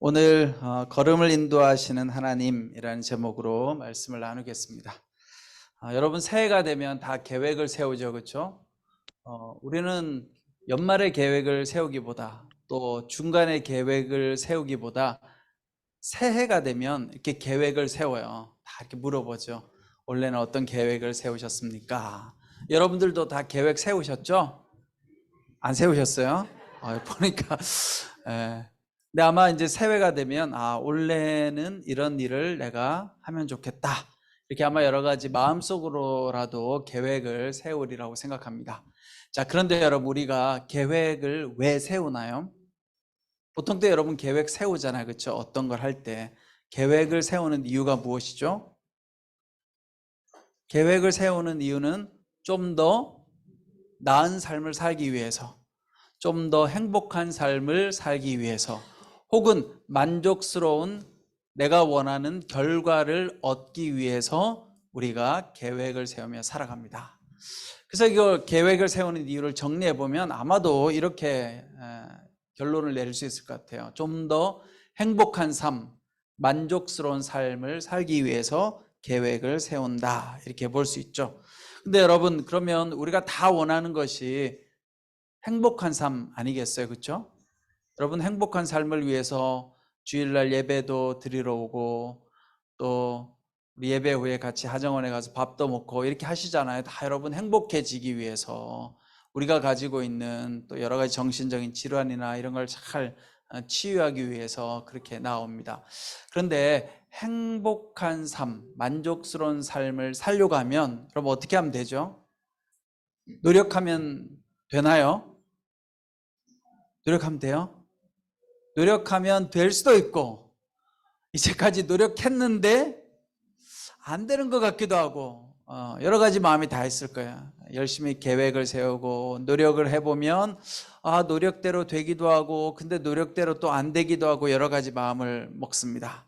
오늘 걸음을 인도하시는 하나님이라는 제목으로 말씀을 나누겠습니다. 여러분 새해가 되면 다 계획을 세우죠, 그렇죠? 우리는 연말에 계획을 세우기보다 또 중간에 계획을 세우기보다 새해가 되면 이렇게 계획을 세워요. 다 이렇게 물어보죠. 올해는 어떤 계획을 세우셨습니까? 여러분들도 다 계획 세우셨죠? 안 세우셨어요? 보니까 근데 아마 이제 새해가 되면 올해는 이런 일을 내가 하면 좋겠다, 이렇게 아마 여러 가지 마음속으로라도 계획을 세우리라고 생각합니다. 자, 그런데 여러분, 우리가 계획을 왜 세우나요? 보통 때 여러분 계획 세우잖아요, 그렇죠? 어떤 걸 할 때 계획을 세우는 이유가 무엇이죠? 계획을 세우는 이유는 좀 더 나은 삶을 살기 위해서, 좀 더 행복한 삶을 살기 위해서, 혹은 만족스러운 내가 원하는 결과를 얻기 위해서 우리가 계획을 세우며 살아갑니다. 그래서 이걸 계획을 세우는 이유를 정리해 보면 아마도 이렇게 결론을 내릴 수 있을 것 같아요. 좀 더 행복한 삶, 만족스러운 삶을 살기 위해서 계획을 세운다, 이렇게 볼 수 있죠. 근데 여러분, 그러면 우리가 다 원하는 것이 행복한 삶 아니겠어요, 그렇죠? 여러분, 행복한 삶을 위해서 주일날 예배도 드리러 오고, 또 우리 예배 후에 같이 하정원에 가서 밥도 먹고 이렇게 하시잖아요. 다 여러분 행복해지기 위해서, 우리가 가지고 있는 또 여러 가지 정신적인 질환이나 이런 걸 잘 치유하기 위해서 그렇게 나옵니다. 그런데 행복한 삶, 만족스러운 삶을 살려고 하면 여러분 어떻게 하면 되죠? 노력하면 되나요? 노력하면 돼요? 노력하면 될 수도 있고, 이제까지 노력했는데 안 되는 것 같기도 하고, 여러 가지 마음이 다 있을 거야. 열심히 계획을 세우고 노력을 해보면 노력대로 되기도 하고, 근데 노력대로 또 안 되기도 하고, 여러 가지 마음을 먹습니다.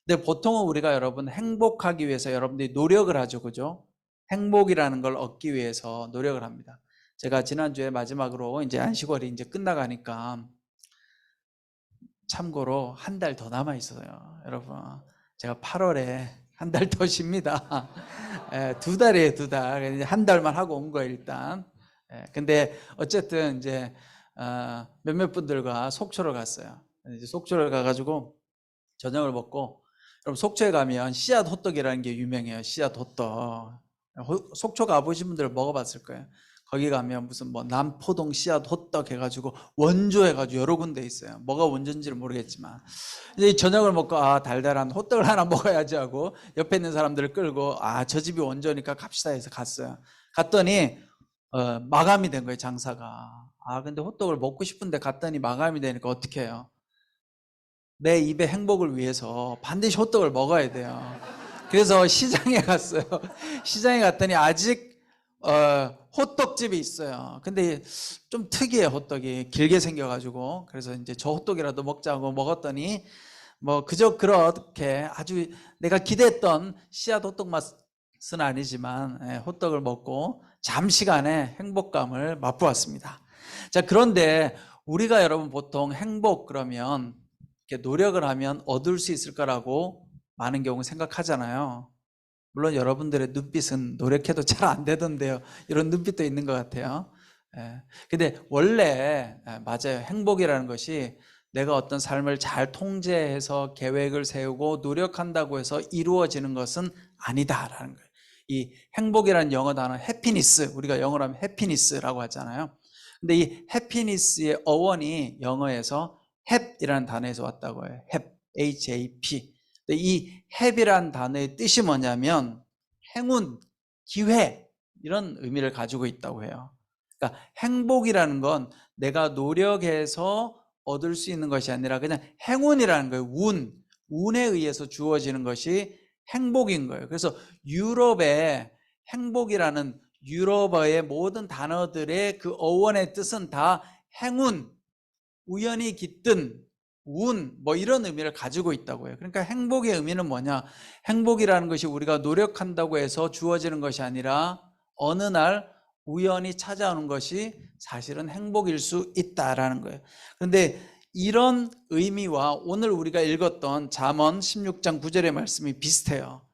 근데 보통은 우리가 여러분 행복하기 위해서 여러분들이 노력을 하죠, 그죠? 행복이라는 걸 얻기 위해서 노력을 합니다. 제가 지난주에 마지막으로 이제 안식월이 이제 끝나가니까, 참고로 한 달 더 남아 있어요. 여러분, 제가 8월에 한 달 더 쉽니다. 2달이에요, 2달. 한 달만 하고 온 거예요, 일단. 근데 어쨌든 이제 몇몇 분들과 속초를 갔어요. 이제 속초를 가가지고 저녁을 먹고, 여러분 속초에 가면 씨앗 호떡이라는 게 유명해요. 씨앗 호떡. 속초 가보신 분들 먹어봤을 거예요. 거기 가면 무슨 뭐 남포동 씨앗 호떡 해가지고 원조 해가지고 여러 군데 있어요. 뭐가 원조인지는 모르겠지만, 이제 저녁을 먹고 달달한 호떡을 하나 먹어야지 하고 옆에 있는 사람들을 끌고 저 집이 원조니까 갑시다 해서 갔어요. 갔더니 마감이 된 거예요, 장사가. 근데 호떡을 먹고 싶은데 갔더니 마감이 되니까 어떻게 해요? 내 입의 행복을 위해서 반드시 호떡을 먹어야 돼요. 그래서 시장에 갔어요. 시장에 갔더니 아직 호떡집이 있어요. 근데 좀 특이해, 호떡이 길게 생겨가지고. 그래서 이제 저 호떡이라도 먹자고 먹었더니 뭐 그저 그렇게 아주 내가 기대했던 씨앗 호떡 맛은 아니지만 호떡을 먹고 잠시간의 행복감을 맛보았습니다. 자, 그런데 우리가 여러분 보통 행복 그러면 이렇게 노력을 하면 얻을 수 있을 거라고 많은 경우 생각하잖아요. 물론 여러분들의 눈빛은 노력해도 잘 안 되던데요, 이런 눈빛도 있는 것 같아요. 근데 원래 맞아요. 행복이라는 것이 내가 어떤 삶을 잘 통제해서 계획을 세우고 노력한다고 해서 이루어지는 것은 아니다라는 거예요. 이 행복이라는 영어 단어 해피니스, 우리가 영어로 하면 해피니스라고 하잖아요. 근데 이 해피니스의 어원이 영어에서 햅이라는 단어에서 왔다고 해요. 햅, H-A-P. 이 햅이라는 단어의 뜻이 뭐냐면 행운, 기회, 이런 의미를 가지고 있다고 해요. 그러니까 행복이라는 건 내가 노력해서 얻을 수 있는 것이 아니라 그냥 행운이라는 거예요. 운에 의해서 주어지는 것이 행복인 거예요. 그래서 유럽의 행복이라는 유럽어의 모든 단어들의 그 어원의 뜻은 다 행운, 우연히 깃든 운, 뭐 이런 의미를 가지고 있다고 해요. 그러니까 행복의 의미는 뭐냐? 행복이라는 것이 우리가 노력한다고 해서 주어지는 것이 아니라 어느 날 우연히 찾아오는 것이 사실은 행복일 수 있다라는 거예요. 그런데 이런 의미와 오늘 우리가 읽었던 잠언 16장 9절의 말씀이 비슷해요.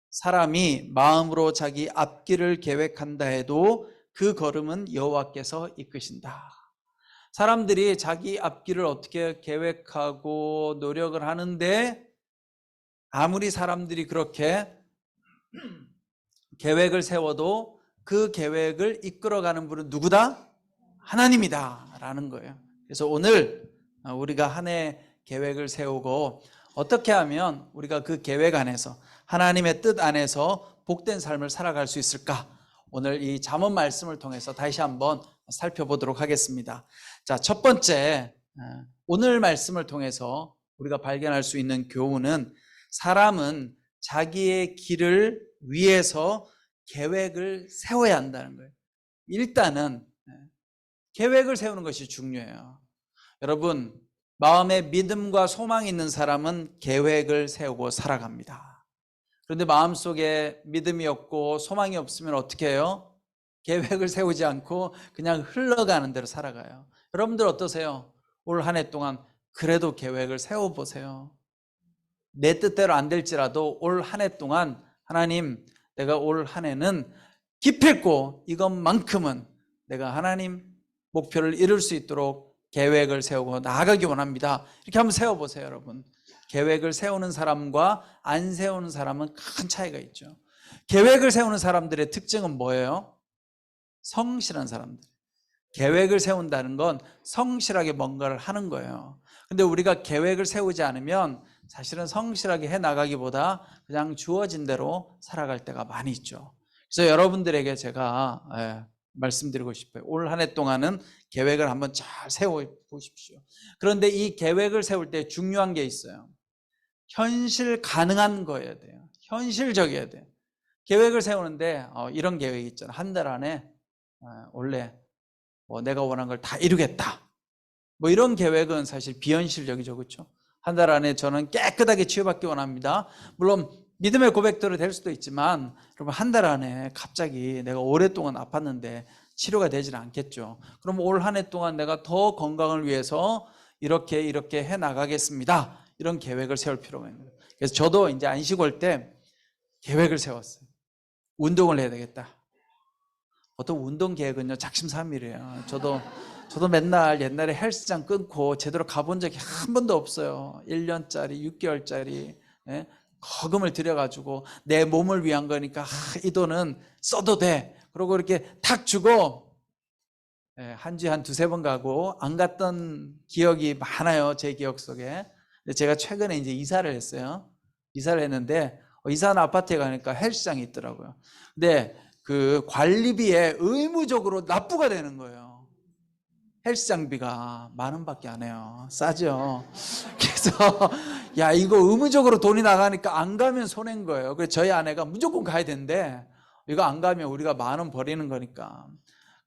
사람이 마음으로 자기 앞길을 계획한다 해도 그 걸음은 여호와께서 이끄신다. 사람들이 자기 앞길을 어떻게 계획하고 노력을 하는데 아무리 사람들이 그렇게 계획을 세워도 그 계획을 이끌어가는 분은 누구다? 하나님이다 라는 거예요. 그래서 오늘 우리가 한 해 계획을 세우고 어떻게 하면 우리가 그 계획 안에서 하나님의 뜻 안에서 복된 삶을 살아갈 수 있을까? 오늘 이 잠언 말씀을 통해서 다시 한번 살펴보도록 하겠습니다. 자, 첫 번째, 오늘 말씀을 통해서 우리가 발견할 수 있는 교훈은 사람은 자기의 길을 위해서 계획을 세워야 한다는 거예요. 일단은 계획을 세우는 것이 중요해요. 여러분, 마음에 믿음과 소망이 있는 사람은 계획을 세우고 살아갑니다. 그런데 마음속에 믿음이 없고 소망이 없으면 어떻게 해요? 계획을 세우지 않고 그냥 흘러가는 대로 살아가요. 여러분들 어떠세요? 올 한 해 동안 그래도 계획을 세워보세요. 내 뜻대로 안 될지라도 올 한 해 동안 하나님, 내가 올 한 해는 기필코 이것만큼은 내가 하나님 목표를 이룰 수 있도록 계획을 세우고 나아가기 원합니다. 이렇게 한번 세워보세요, 여러분. 계획을 세우는 사람과 안 세우는 사람은 큰 차이가 있죠. 계획을 세우는 사람들의 특징은 뭐예요? 성실한 사람들. 계획을 세운다는 건 성실하게 뭔가를 하는 거예요. 근데 우리가 계획을 세우지 않으면 사실은 성실하게 해 나가기보다 그냥 주어진 대로 살아갈 때가 많이 있죠. 그래서 여러분들에게 제가 말씀드리고 싶어요. 올 한 해 동안은 계획을 한번 잘 세워보십시오. 그런데 이 계획을 세울 때 중요한 게 있어요. 현실 가능한 거여야 돼요. 현실적이어야 돼요. 계획을 세우는데 이런 계획이 있잖아요. 한 달 안에 원래 내가 원하는 걸 다 이루겠다. 이런 계획은 사실 비현실적이죠. 그렇죠? 한 달 안에 저는 깨끗하게 치유받기 원합니다. 물론 믿음의 고백대로 될 수도 있지만 여러분, 한 달 안에 갑자기 내가 오랫동안 아팠는데 치료가 되지는 않겠죠. 그럼 올 한 해 동안 내가 더 건강을 위해서 이렇게 해 나가겠습니다. 이런 계획을 세울 필요가 있는 거예요. 그래서 저도 이제 안식 올 때 계획을 세웠어요. 운동을 해야 되겠다. 보통 운동 계획은요, 작심삼일이에요. 저도 맨날 옛날에 헬스장 끊고 제대로 가본 적이 한 번도 없어요. 1년짜리, 6개월짜리 거금을 들여가지고 내 몸을 위한 거니까 이 돈은 써도 돼. 그러고 이렇게 탁 주고 한 주에 한 두세 번 가고 안 갔던 기억이 많아요. 제 기억 속에. 근데 제가 최근에 이제 이사를 했어요. 이사를 했는데 이사하는 아파트에 가니까 헬스장이 있더라고요. 근데 그 관리비에 의무적으로 납부가 되는 거예요. 헬스장비가 10,000원밖에 안 해요. 싸죠. 그래서 야, 이거 의무적으로 돈이 나가니까 안 가면 손해인 거예요. 그래서 저희 아내가 무조건 가야 되는데 이거 안 가면 우리가 10,000원 버리는 거니까.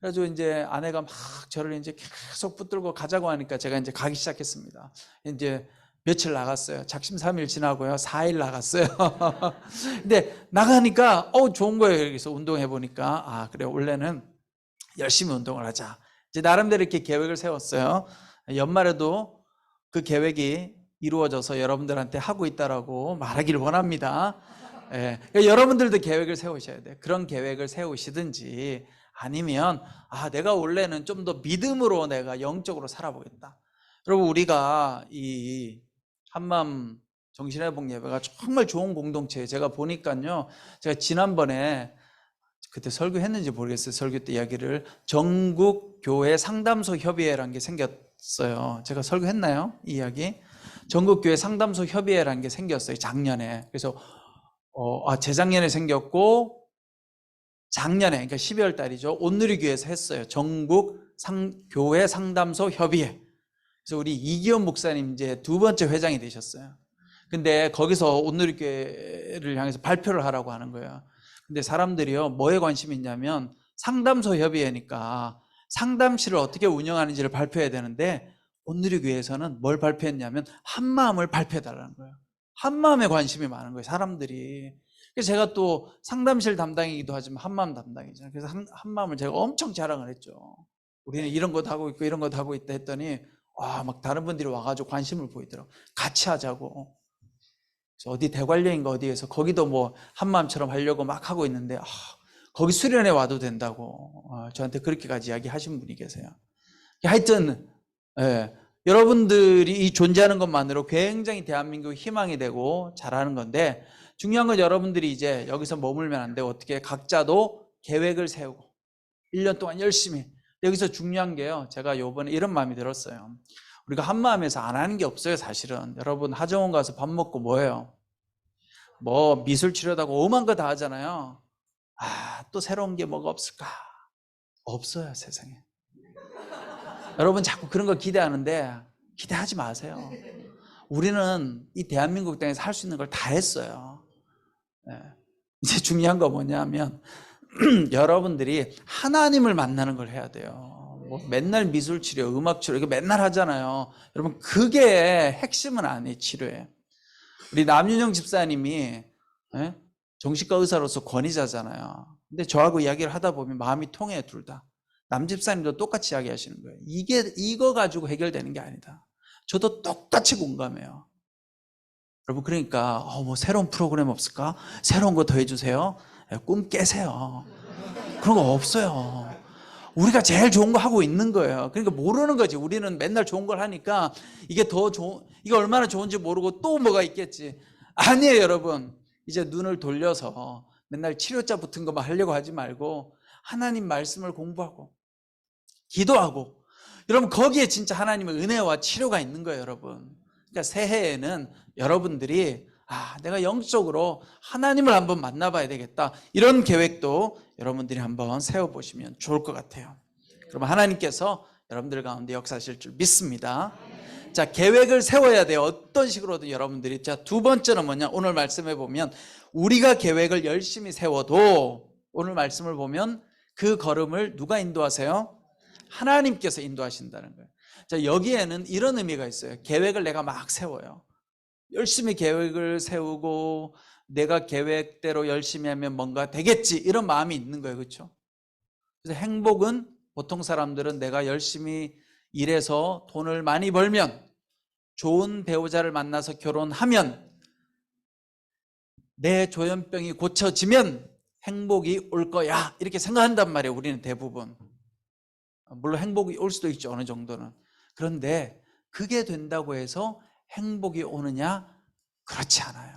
그래서 이제 아내가 막 저를 이제 계속 붙들고 가자고 하니까 제가 이제 가기 시작했습니다. 이제 며칠 나갔어요. 작심삼일 지나고요. 4일 나갔어요. 근데 나가니까 좋은 거예요. 여기서 운동해 보니까 그래, 원래는 열심히 운동을 하자. 이제 나름대로 이렇게 계획을 세웠어요. 연말에도 그 계획이 이루어져서 여러분들한테 하고 있다라고 말하기를 원합니다. 그러니까 여러분들도 계획을 세우셔야 돼요. 그런 계획을 세우시든지 아니면 내가 원래는 좀 더 믿음으로 내가 영적으로 살아보겠다. 여러분, 우리가 이 한마음 정신회복 예배가 정말 좋은 공동체예요. 제가 보니까요, 제가 지난번에 그때 설교했는지 모르겠어요. 설교 때 이야기를 전국 교회 상담소 협의회라는 게 생겼어요. 제가 설교했나요? 이 이야기? 전국 교회 상담소 협의회라는 게 생겼어요. 작년에. 그래서 재작년에 생겼고 작년에, 그러니까 12월 달이죠. 온누리교회에서 했어요. 전국 교회 상담소 협의회. 그래서 우리 이기현 목사님 이제 2번째 회장이 되셨어요. 근데 거기서 온누리교회를 향해서 발표를 하라고 하는 거예요. 근데 사람들이요, 뭐에 관심이 있냐면 상담소 협의회니까 상담실을 어떻게 운영하는지를 발표해야 되는데 온누리교회에서는 뭘 발표했냐면 한마음을 발표해달라는 거예요. 한마음에 관심이 많은 거예요, 사람들이. 그래서 제가 또 상담실 담당이기도 하지만 한마음 담당이잖아요. 그래서 한마음을 제가 엄청 자랑을 했죠. 우리는 이런 것도 하고 있고 이런 것도 하고 있다 했더니 막 다른 분들이 와가지고 관심을 보이더라고. 같이 하자고. 그래서 어디 대관령인가 어디에서 거기도 뭐 한마음처럼 하려고 막 하고 있는데 거기 수련회 와도 된다고 저한테 그렇게까지 이야기하신 분이 계세요. 하여튼 여러분들이 이 존재하는 것만으로 굉장히 대한민국 희망이 되고 잘하는 건데, 중요한 건 여러분들이 이제 여기서 머물면 안 되고 어떻게 각자도 계획을 세우고 1년 동안 열심히. 여기서 중요한 게요, 제가 요번에 이런 마음이 들었어요. 우리가 한마음에서 안 하는 게 없어요. 사실은 여러분 하정원 가서 밥 먹고 뭐예요? 뭐 미술 치료다고 오만 거 다 하잖아요. 또 새로운 게 뭐가 없을까? 없어요, 세상에. 여러분 자꾸 그런 거 기대하는데 기대하지 마세요. 우리는 이 대한민국 땅에서 할 수 있는 걸 다 했어요. 이제 중요한 거 뭐냐면 여러분들이 하나님을 만나는 걸 해야 돼요. 뭐 맨날 미술 치료, 음악 치료 이거 맨날 하잖아요. 여러분 그게 핵심은 아니에요. 치료에. 우리 남윤영 집사님이 정신과 의사로서 권위자잖아요. 근데 저하고 이야기를 하다 보면 마음이 통해요. 둘 다. 남 집사님도 똑같이 이야기하시는 거예요. 이거 가지고 해결되는 게 아니다. 저도 똑같이 공감해요. 여러분 그러니까 뭐 새로운 프로그램 없을까? 새로운 거 더 해주세요. 꿈 깨세요. 그런 거 없어요. 우리가 제일 좋은 거 하고 있는 거예요. 그러니까 모르는 거지. 우리는 맨날 좋은 걸 하니까 이게 더 좋은, 이게 얼마나 좋은지 모르고 또 뭐가 있겠지. 아니에요, 여러분. 이제 눈을 돌려서 맨날 치료자 붙은 것만 하려고 하지 말고 하나님 말씀을 공부하고 기도하고, 여러분 거기에 진짜 하나님의 은혜와 치료가 있는 거예요, 여러분. 그러니까 새해에는 여러분들이 내가 영적으로 하나님을 한번 만나봐야 되겠다, 이런 계획도 여러분들이 한번 세워보시면 좋을 것 같아요. 그러면 하나님께서 여러분들 가운데 역사하실 줄 믿습니다. 자, 계획을 세워야 돼요. 어떤 식으로든 여러분들이. 자, 두 번째는 뭐냐? 오늘 말씀해 보면 우리가 계획을 열심히 세워도 오늘 말씀을 보면 그 걸음을 누가 인도하세요? 하나님께서 인도하신다는 거예요. 자, 여기에는 이런 의미가 있어요. 계획을 내가 막 세워요. 열심히 계획을 세우고 내가 계획대로 열심히 하면 뭔가 되겠지, 이런 마음이 있는 거예요. 그렇죠? 그래서 행복은 보통 사람들은 내가 열심히 일해서 돈을 많이 벌면, 좋은 배우자를 만나서 결혼하면, 내 조현병이 고쳐지면 행복이 올 거야, 이렇게 생각한단 말이에요. 우리는 대부분. 물론 행복이 올 수도 있죠, 어느 정도는. 그런데 그게 된다고 해서 행복이 오느냐? 그렇지 않아요.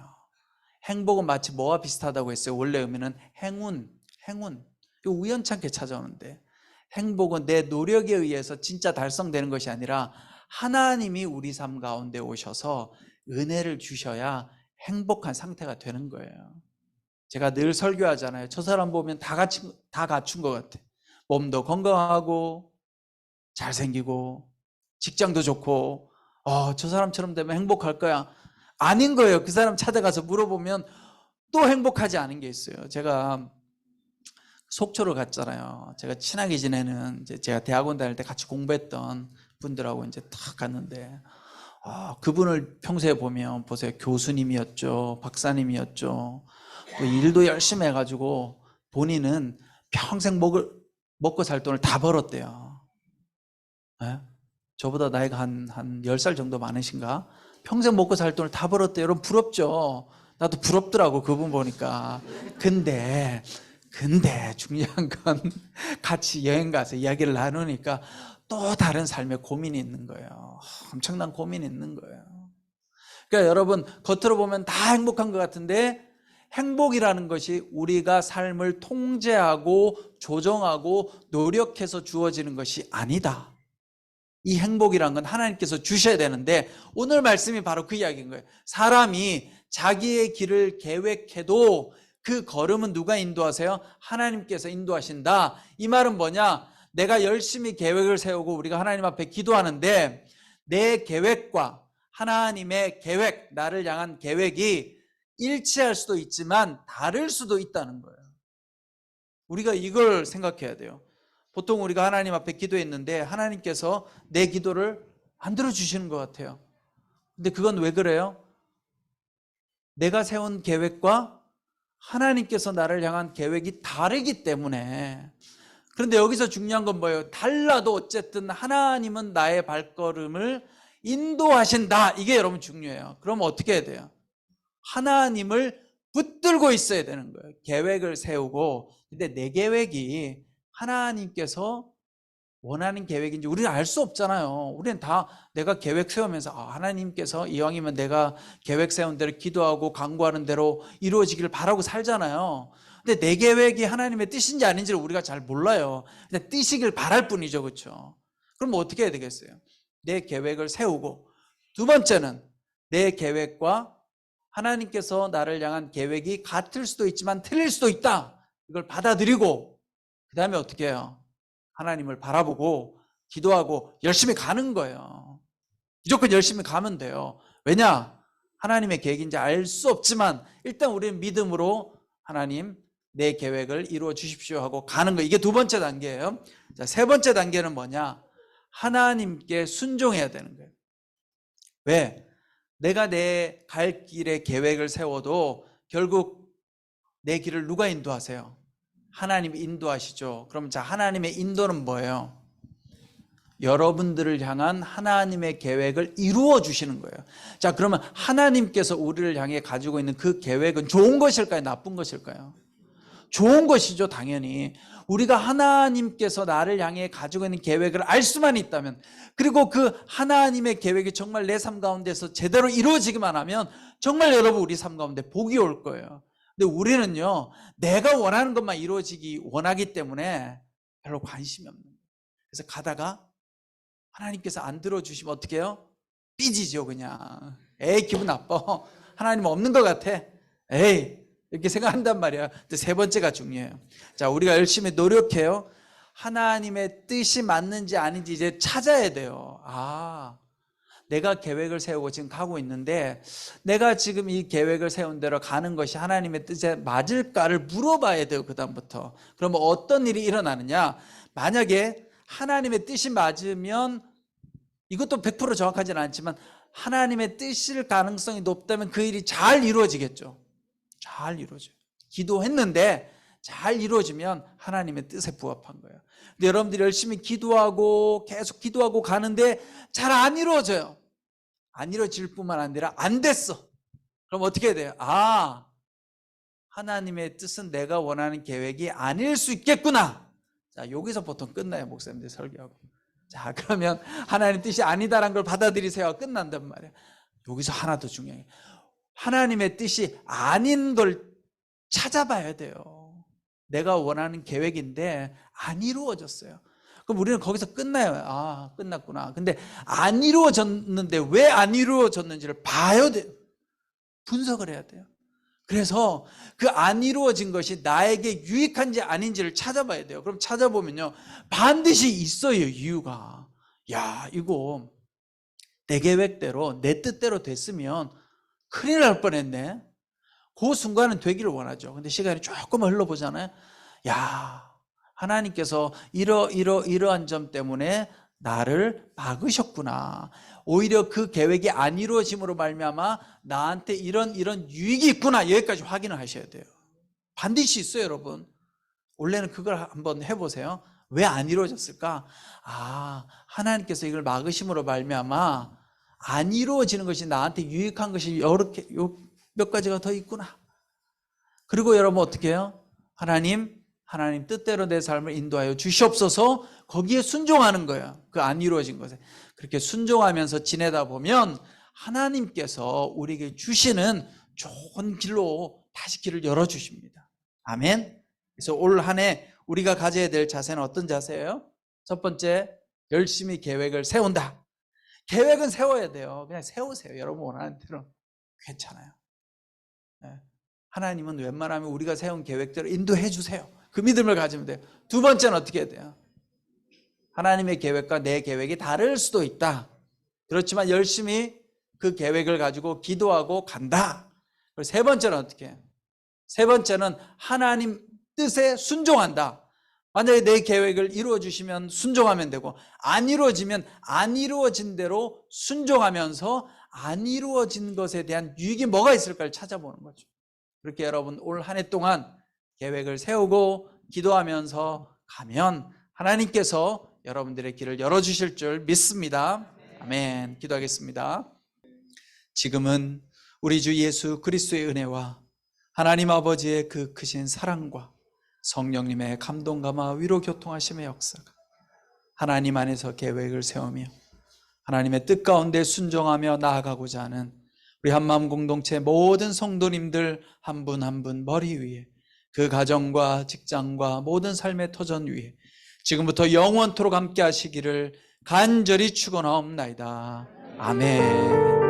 행복은 마치 뭐와 비슷하다고 했어요? 원래 의미는 행운. 이거 우연찮게 찾아오는데, 행복은 내 노력에 의해서 진짜 달성되는 것이 아니라 하나님이 우리 삶 가운데 오셔서 은혜를 주셔야 행복한 상태가 되는 거예요. 제가 늘 설교하잖아요. 저 사람 보면 다 갖춘 것 같아. 몸도 건강하고 잘생기고 직장도 좋고 저 사람처럼 되면 행복할 거야. 아닌 거예요. 그 사람 찾아가서 물어보면 또 행복하지 않은 게 있어요. 제가 속초를 갔잖아요. 제가 친하게 지내는, 제가 대학원 다닐 때 같이 공부했던 분들하고 이제 탁 갔는데 그분을 평소에 보면 보세요. 교수님이었죠. 박사님이었죠. 또 일도 열심히 해가지고 본인은 평생 먹고 살 돈을 다 벌었대요. 네? 저보다 나이가 한 10살 정도 많으신가? 평생 먹고 살 돈을 다 벌었대요. 여러분 부럽죠? 나도 부럽더라고, 그분 보니까. 근데 중요한 건 같이 여행 가서 이야기를 나누니까 또 다른 삶의 고민이 있는 거예요. 엄청난 고민이 있는 거예요. 그러니까 여러분 겉으로 보면 다 행복한 것 같은데, 행복이라는 것이 우리가 삶을 통제하고 조정하고 노력해서 주어지는 것이 아니다. 이 행복이란 건 하나님께서 주셔야 되는데, 오늘 말씀이 바로 그 이야기인 거예요. 사람이 자기의 길을 계획해도 그 걸음은 누가 인도하세요? 하나님께서 인도하신다. 이 말은 뭐냐? 내가 열심히 계획을 세우고 우리가 하나님 앞에 기도하는데 내 계획과 하나님의 계획, 나를 향한 계획이 일치할 수도 있지만 다를 수도 있다는 거예요. 우리가 이걸 생각해야 돼요. 보통 우리가 하나님 앞에 기도했는데 하나님께서 내 기도를 안 들어주시는 것 같아요. 근데 그건 왜 그래요? 내가 세운 계획과 하나님께서 나를 향한 계획이 다르기 때문에. 그런데 여기서 중요한 건 뭐예요? 달라도 어쨌든 하나님은 나의 발걸음을 인도하신다. 이게 여러분 중요해요. 그럼 어떻게 해야 돼요? 하나님을 붙들고 있어야 되는 거예요. 계획을 세우고. 근데 내 계획이 하나님께서 원하는 계획인지 우리는 알 수 없잖아요. 우리는 다 내가 계획 세우면서 하나님께서 이왕이면 내가 계획 세운 대로 기도하고 간구하는 대로 이루어지기를 바라고 살잖아요. 근데 내 계획이 하나님의 뜻인지 아닌지를 우리가 잘 몰라요. 근데 뜻이길 바랄 뿐이죠. 그렇죠? 그럼 어떻게 해야 되겠어요? 내 계획을 세우고, 두 번째는 내 계획과 하나님께서 나를 향한 계획이 같을 수도 있지만 틀릴 수도 있다. 이걸 받아들이고, 그 다음에 어떻게 해요? 하나님을 바라보고 기도하고 열심히 가는 거예요. 무조건 열심히 가면 돼요. 왜냐? 하나님의 계획인지 알 수 없지만 일단 우리는 믿음으로 하나님 내 계획을 이루어 주십시오 하고 가는 거. 이게 두 번째 단계예요. 자, 세 번째 단계는 뭐냐? 하나님께 순종해야 되는 거예요. 왜? 내가 내 갈 길에 계획을 세워도 결국 내 길을 누가 인도하세요? 하나님이 인도하시죠. 그럼 자, 하나님의 인도는 뭐예요? 여러분들을 향한 하나님의 계획을 이루어 주시는 거예요. 자, 그러면 하나님께서 우리를 향해 가지고 있는 그 계획은 좋은 것일까요? 나쁜 것일까요? 좋은 것이죠, 당연히. 우리가 하나님께서 나를 향해 가지고 있는 계획을 알 수만 있다면, 그리고 그 하나님의 계획이 정말 내 삶 가운데서 제대로 이루어지기만 하면 정말 여러분 우리 삶 가운데 복이 올 거예요. 근데 우리는요, 내가 원하는 것만 이루어지기 원하기 때문에 별로 관심이 없는 거예요. 그래서 가다가 하나님께서 안 들어주시면 어떻게 해요? 삐지죠, 그냥. 에이, 기분 나빠. 하나님 없는 것 같아. 에이, 이렇게 생각한단 말이야. 근데 세 번째가 중요해요. 자, 우리가 열심히 노력해요. 하나님의 뜻이 맞는지 아닌지 이제 찾아야 돼요. 내가 계획을 세우고 지금 가고 있는데 내가 지금 이 계획을 세운 대로 가는 것이 하나님의 뜻에 맞을까를 물어봐야 돼요. 그 다음부터. 그러면 어떤 일이 일어나느냐? 만약에 하나님의 뜻이 맞으면, 이것도 100% 정확하지는 않지만 하나님의 뜻일 가능성이 높다면 그 일이 잘 이루어지겠죠. 잘 이루어져요. 기도했는데 잘 이루어지면 하나님의 뜻에 부합한 거예요. 근데 여러분들이 열심히 기도하고 계속 기도하고 가는데 잘 안 이루어져요. 안 이루어질 뿐만 아니라 안 됐어. 그럼 어떻게 해야 돼요? 하나님의 뜻은 내가 원하는 계획이 아닐 수 있겠구나. 자, 여기서 보통 끝나요, 목사님들 설교하고. 자, 그러면 하나님 뜻이 아니다라는 걸 받아들이세요. 끝난단 말이에요. 여기서 하나 더 중요해요. 하나님의 뜻이 아닌 걸 찾아봐야 돼요. 내가 원하는 계획인데 안 이루어졌어요. 그럼 우리는 거기서 끝나요. 끝났구나. 근데 안 이루어졌는데 왜 안 이루어졌는지를 봐야 돼요. 분석을 해야 돼요. 그래서 그 안 이루어진 것이 나에게 유익한지 아닌지를 찾아봐야 돼요. 그럼 찾아보면요, 반드시 있어요, 이유가. 이거 내 계획대로 내 뜻대로 됐으면 큰일 날 뻔했네. 그 순간은 되기를 원하죠. 근데 시간이 조금 흘러보잖아요. 하나님께서 이러한 점 때문에 나를 막으셨구나. 오히려 그 계획이 안 이루어짐으로 말미암아 나한테 이런 유익이 있구나. 여기까지 확인을 하셔야 돼요. 반드시 있어요, 여러분. 원래는 그걸 한번 해보세요. 왜 안 이루어졌을까? 하나님께서 이걸 막으심으로 말미암아 안 이루어지는 것이 나한테 유익한 것이 이렇게 몇 가지가 더 있구나. 그리고 여러분 어떻게 해요? 하나님 뜻대로 내 삶을 인도하여 주시옵소서. 거기에 순종하는 거예요. 그 안 이루어진 것에. 그렇게 순종하면서 지내다 보면 하나님께서 우리에게 주시는 좋은 길로 다시 길을 열어주십니다. 아멘. 그래서 올 한 해 우리가 가져야 될 자세는 어떤 자세예요? 첫 번째, 열심히 계획을 세운다. 계획은 세워야 돼요. 그냥 세우세요. 여러분 원하는 대로. 괜찮아요. 하나님은 웬만하면 우리가 세운 계획대로 인도해 주세요. 그 믿음을 가지면 돼요. 두 번째는 어떻게 해야 돼요? 하나님의 계획과 내 계획이 다를 수도 있다. 그렇지만 열심히 그 계획을 가지고 기도하고 간다. 그리고 세 번째는 어떻게 해요? 세 번째는 하나님 뜻에 순종한다. 만약에 내 계획을 이루어 주시면 순종하면 되고, 안 이루어지면 안 이루어진 대로 순종하면서 안 이루어진 것에 대한 유익이 뭐가 있을까를 찾아보는 거죠. 그렇게 여러분 올 한 해 동안 계획을 세우고 기도하면서 가면 하나님께서 여러분들의 길을 열어주실 줄 믿습니다. 아멘. 기도하겠습니다. 지금은 우리 주 예수 그리스도의 은혜와 하나님 아버지의 그 크신 사랑과 성령님의 감동 감화 위로 교통하심의 역사가 하나님 안에서 계획을 세우며 하나님의 뜻 가운데 순종하며 나아가고자 하는 우리 한마음 공동체 모든 성도님들 한 분 한 분 머리 위에 그 가정과 직장과 모든 삶의 터전 위에 지금부터 영원토록 함께 하시기를 간절히 축원하옵나이다. 아멘.